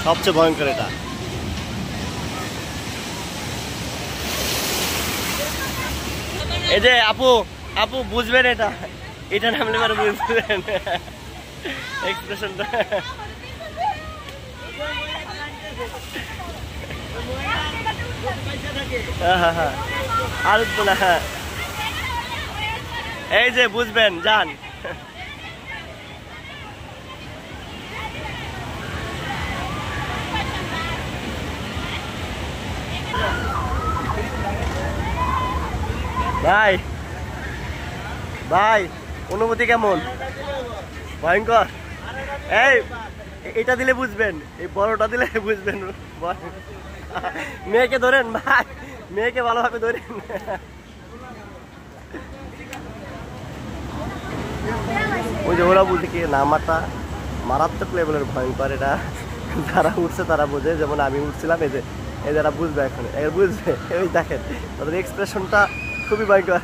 সবচেয়ে ভয়ঙ্কর এটা। এই যে আপু আপু বুঝবেন এটা, এটা নামলে পরে বুঝবেন এক্সপ্রেশনটা। আর উঠবো না। এই যে বুঝবেন, যান। ভাই ভাই অনুভূতি কেমন? ভয়ঙ্কর। এই এটা দিলে বুঝবেন, এই বড়টা দিলে বুঝবেন। মেয়েকে ধরেন ভাই, মেয়েকে ভালোভাবে ধরেন। ওই যে ওরা বুঝে কি নামাটা মারাত্মক লেভেলের ভয়ঙ্কর। এটা যারা উঠছে তারা বোঝে, যেমন আমি উঠছিলাম। এই যে এই যারা বুঝবে এখন, বুঝবে, এই দেখেন তাদের এক্সপ্রেশনটা খুবই ভয়ঙ্কর।